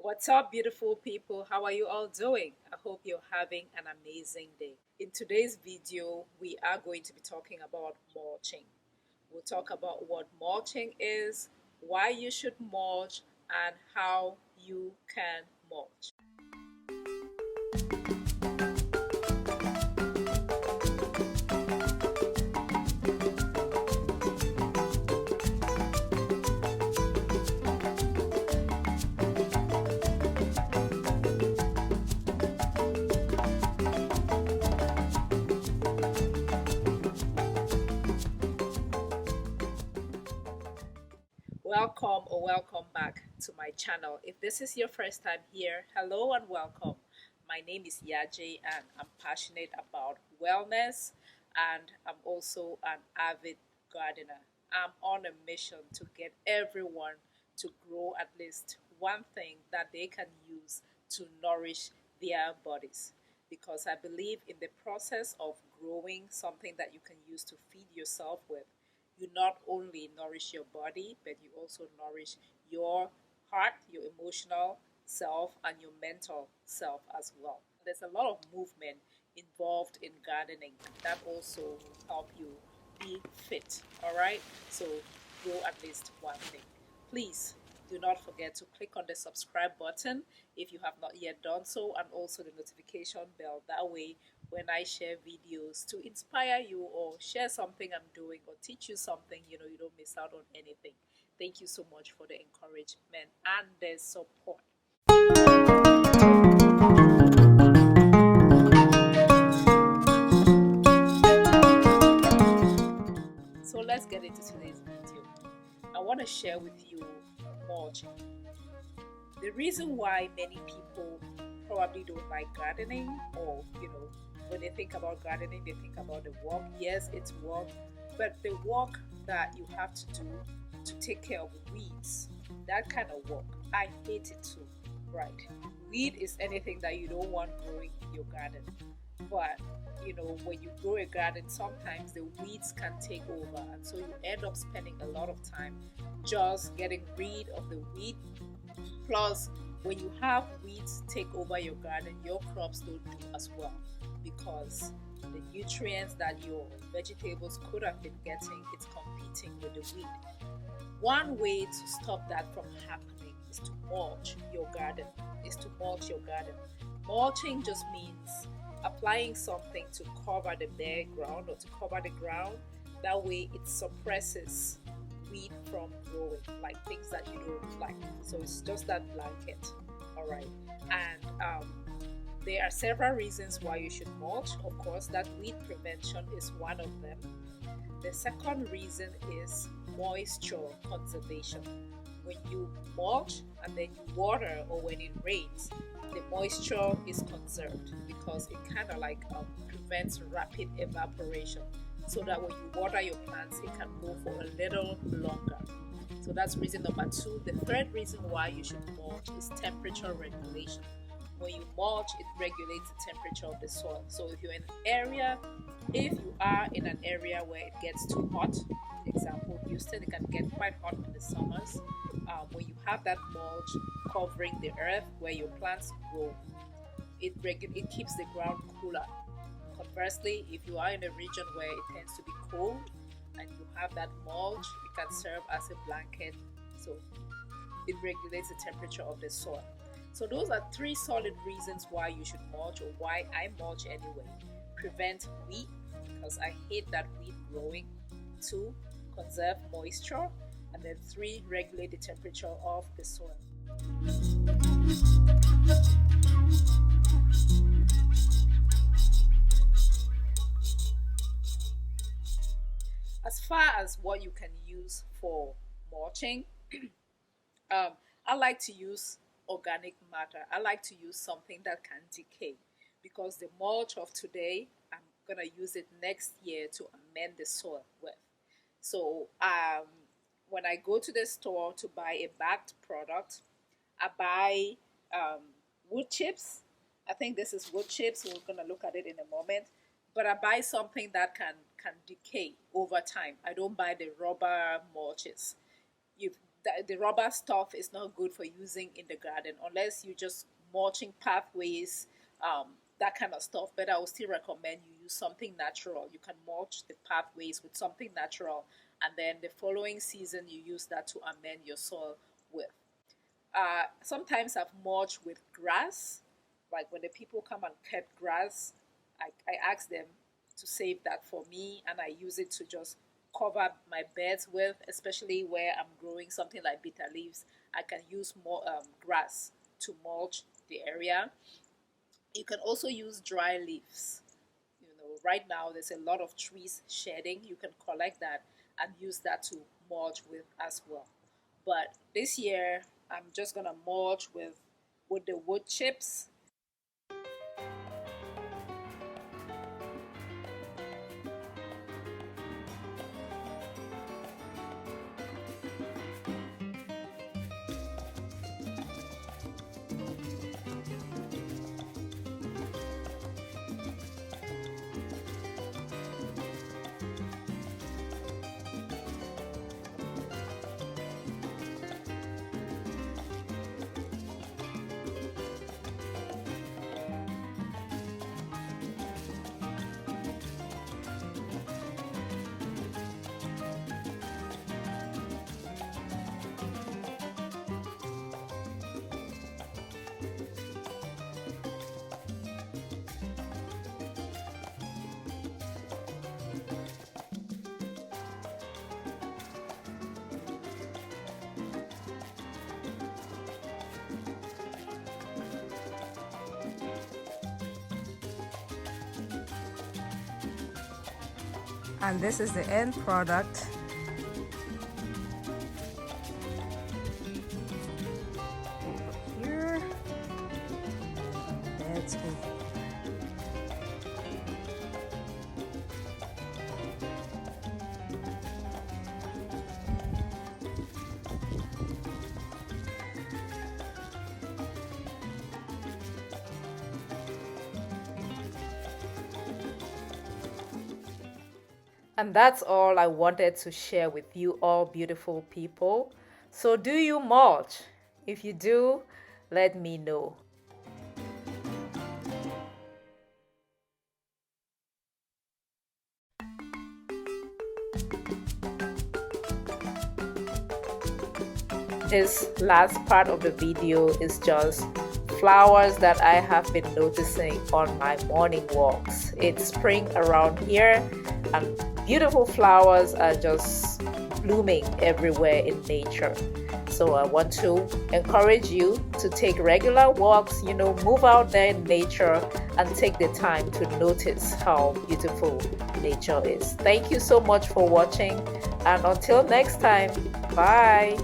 What's up, beautiful people? How are you all doing? I hope you're having an amazing day. In today's video, we are going to be talking about mulching. We'll talk about what mulching is, why you should mulch, and how you can mulch. Welcome or welcome back to my channel. If this is your first time here, hello and welcome. My name is Yaje and I'm passionate about wellness, and I'm also an avid gardener. I'm on a mission to get everyone to grow at least one thing that they can use to nourish their bodies, because I believe in the process of growing something that you can use to feed yourself with, you not only nourish your body, but you also nourish your heart, your emotional self, and your mental self as well. There's a lot of movement involved in gardening that also will help you be fit. All right, so grow at least one thing. Please do not forget to click on the subscribe button if you have not yet done so, and also the notification bell. That way, when I share videos to inspire you or share something I'm doing or teach you something, you don't miss out on anything. Thank you so much for the encouragement and the support. So let's get into today's video. I want to share with you mulching. The reason why many people probably don't like gardening, or when they think about gardening, they think about the work. Yes, it's work, but the work that you have to do to take care of weeds, that kind of work, I hate it too. Right? Weed is anything that you don't want growing in your garden. But when you grow a garden, sometimes the weeds can take over, and so you end up spending a lot of time just getting rid of the weed. Plus, when you have weeds take over your garden, your crops don't do as well, because the nutrients that your vegetables could have been getting, it's competing with the weed. One way to stop that from happening is to mulch your garden. Mulching just means applying something to cover the bare ground or to cover the ground. That way it suppresses weed from growing, like things that you don't like. So it's just that blanket. All right. And there are several reasons why you should mulch. Of course, that weed prevention is one of them. The second reason is moisture conservation. When you mulch and then you water, or when it rains, the moisture is conserved, because it kind of like prevents rapid evaporation, so that when you water your plants, it can go for a little longer. So that's reason number two. The third reason why you should mulch is temperature regulation. When you mulch, it regulates the temperature of the soil. So if you are in an area where it gets too hot, for example, Houston, it can get quite hot in the summers. When you have that mulch covering the earth where your plants grow, it keeps the ground cooler. Conversely, if you are in a region where it tends to be cold and you have that mulch, it can serve as a blanket, so it regulates the temperature of the soil. So those are three solid reasons why you should mulch, or why I mulch anyway. Prevent weed, because I hate that weed growing. 2, conserve moisture. And then 3, regulate the temperature of the soil. As far as what you can use for mulching, I like to use organic matter. I like to use something that can decay, because the mulch of today, I'm gonna use it next year to amend the soil with. So when I go to the store to buy a bagged product, I buy wood chips. I think this is wood chips. We're gonna look at it in a moment. But I buy something that can decay over time. I don't buy the rubber mulches. the rubber stuff is not good for using in the garden unless you just mulching pathways, that kind of stuff. But I would still recommend you use something natural. You can mulch the pathways with something natural, and then the following season you use that to amend your soil with. Sometimes I've mulched with grass, like when the people come and cut grass, I ask them to save that for me, and I use it to just cover my beds with, especially where I'm growing something like bitter leaves. I can use more grass to mulch the area. You can also use dry leaves. Right now there's a lot of trees shedding. You can collect that and use that to mulch with as well. But this year I'm just gonna mulch with the wood chips. And this is the end product. Over here. That's over. And that's all I wanted to share with you all beautiful people. So do you mulch? If you do, let me know. This last part of the video is just flowers that I have been noticing on my morning walks. It's spring around here and beautiful flowers are just blooming everywhere in nature. So I want to encourage you to take regular walks, move out there in nature and take the time to notice how beautiful nature is. Thank you so much for watching, and until next time, bye.